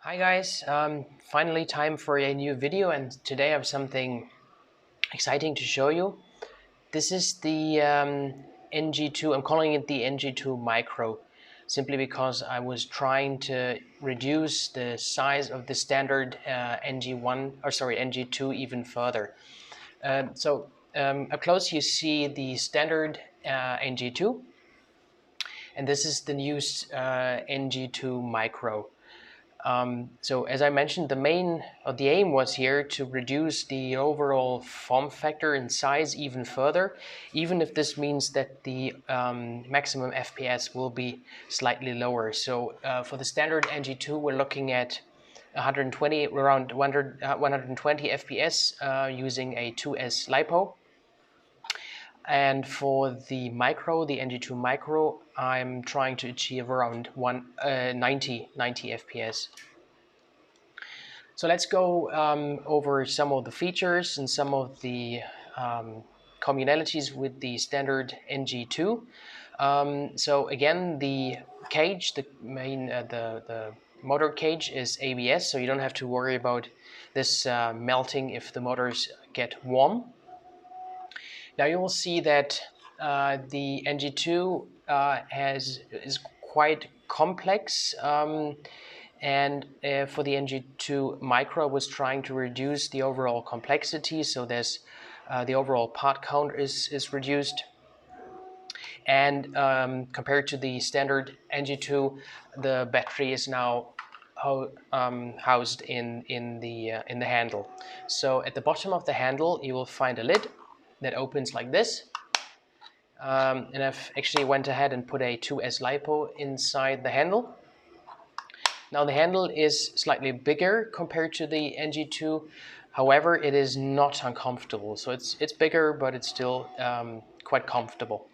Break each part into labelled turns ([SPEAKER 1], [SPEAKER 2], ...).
[SPEAKER 1] Hi guys, finally time for a new video, and today I have something exciting to show you. This is the NG-2, I'm calling it the NG-2 micro, simply because I was trying to reduce the size of the standard NG-2 even further. Up close you see the standard NG-2, and this is the new NG-2 micro. So as I mentioned, the aim was here to reduce the overall form factor and size even further, even if this means that the maximum FPS will be slightly lower. So for the standard NG2, we're looking at 120, around 120 FPS using a 2S LiPo. And for the NG2 micro, I'm trying to achieve around 90 FPS. So let's go over some of the features and some of the communalities with the standard NG2. So again, the cage, the motor cage is ABS, so you don't have to worry about this melting if the motors get warm. Now you will see that the NG2 is quite complex. And for the NG2 micro, I was trying to reduce the overall complexity, so there's the overall part count is reduced. And compared to the standard NG2, the battery is now housed in the handle. So at the bottom of the handle, you will find a lid that opens like this. And I've actually went ahead and put a 2S LiPo inside the handle. Now the handle is slightly bigger compared to the NG2, however it is not uncomfortable. So it's bigger, but it's still quite comfortable.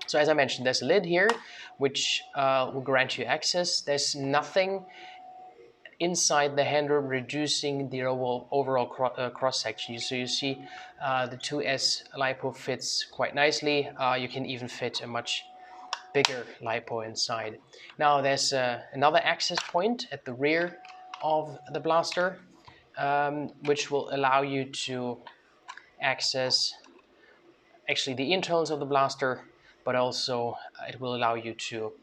[SPEAKER 1] So as I mentioned, there's a lid here which will grant you access. There's nothing inside the handle reducing the overall cross-section. So you see the 2S LiPo fits quite nicely. You can even fit a much bigger LiPo inside. Now there's another access point at the rear of the blaster, which will allow you to access actually the internals of the blaster, but also it will allow you to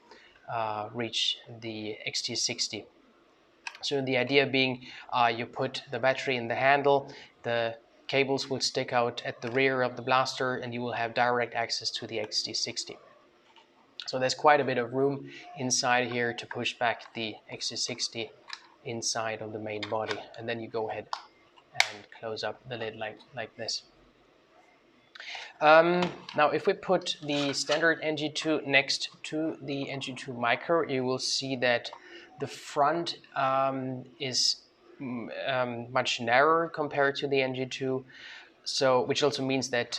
[SPEAKER 1] reach the XT60. So the idea being you put the battery in the handle, the cables will stick out at the rear of the blaster, and you will have direct access to the XT60. So there's quite a bit of room inside here to push back the XT60 inside of the main body, and then you go ahead and close up the lid like this. Now if we put the standard NG2 next to the NG2 micro, you will see that the front is much narrower compared to the NG2, so which also means that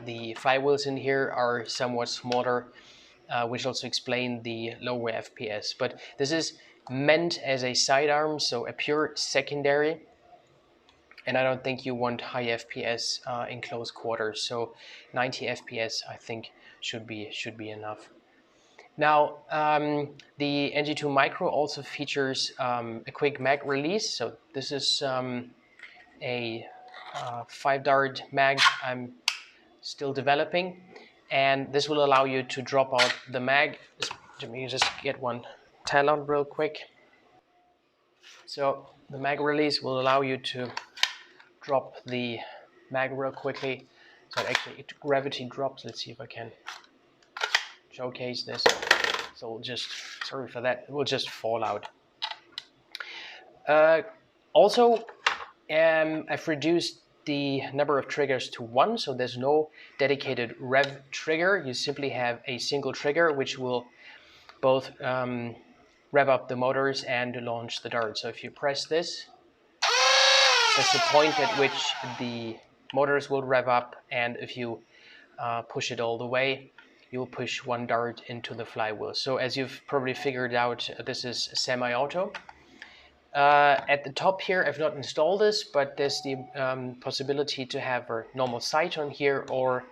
[SPEAKER 1] the flywheels in here are somewhat smaller, which also explain the lower FPS. But this is meant as a sidearm, so a pure secondary, and I don't think you want high FPS in close quarters. So 90 FPS I think should be enough. Now the NG2 micro also features a quick mag release. So this is a 5-dart mag I'm still developing, and this will allow you to drop out the mag. Let me just get one Talon real quick. So the mag release will allow you to drop the mag real quickly. So actually it gravity drops. Let's see if I can showcase this. So we'll just, sorry for that, it will just fall out. Also, I've reduced the number of triggers to 1, so there's no dedicated rev trigger. You simply have a single trigger which will both rev up the motors and launch the dart. So if you press this, that's the point at which the motors will rev up, and if you push it all the way, you'll push one dart into the flywheel. So as you've probably figured out, this is semi-auto. At the top here, I've not installed this, but there's the possibility to have a normal sight on here, or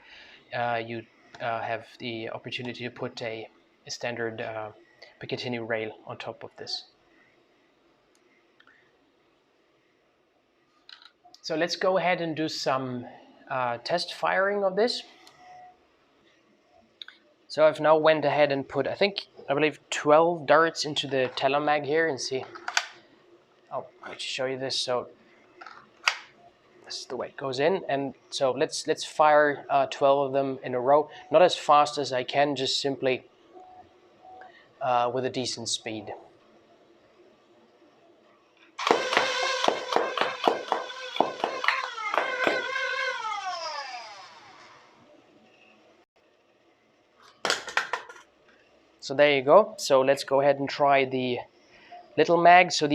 [SPEAKER 1] you have the opportunity to put a standard Picatinny rail on top of this. So let's go ahead and do some test firing of this. So I've now went ahead and put, I believe 12 darts into the Talon mag here, and see. Oh, I'll show you this. So this is the way it goes in, and so let's fire 12 of them in a row. Not as fast as I can, just simply with a decent speed. So there you go. So let's go ahead and try the little mag. So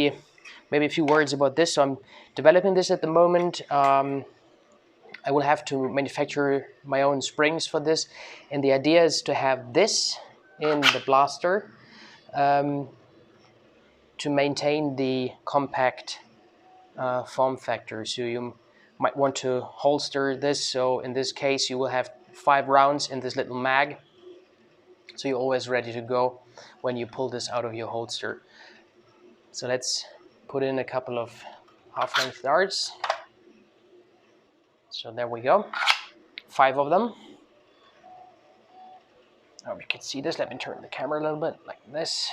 [SPEAKER 1] maybe a few words about this. So I'm developing this at the moment. I will have to manufacture my own springs for this, and the idea is to have this in the blaster to maintain the compact form factor. So you might want to holster this. So in this case, you will have 5 rounds in this little mag. So you're always ready to go when you pull this out of your holster. So let's put in a couple of half-length darts. So there we go, 5 of them. I hope you can see this. Let me turn the camera a little bit like this.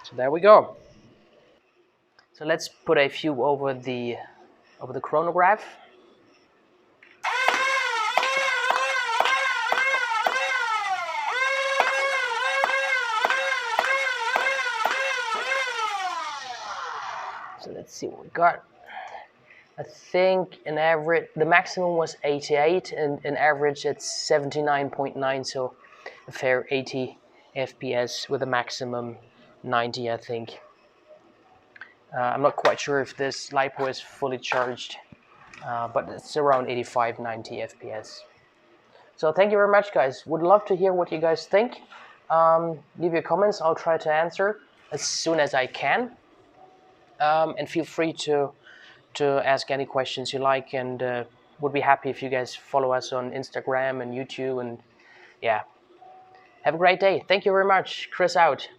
[SPEAKER 1] So there we go. So let's put a few over the chronograph. So let's see what we got. I think in average, the maximum was 88, and in average it's 79.9, so a fair 80 FPS with a maximum 90, I think. I'm not quite sure if this LiPo is fully charged, but it's around 85, 90 FPS. So thank you very much, guys. Would love to hear what you guys think. Leave your comments. I'll try to answer as soon as I can. And feel free to ask any questions you like, and would be happy if you guys follow us on Instagram and YouTube, and yeah. Have a great day. Thank you very much. Chris out.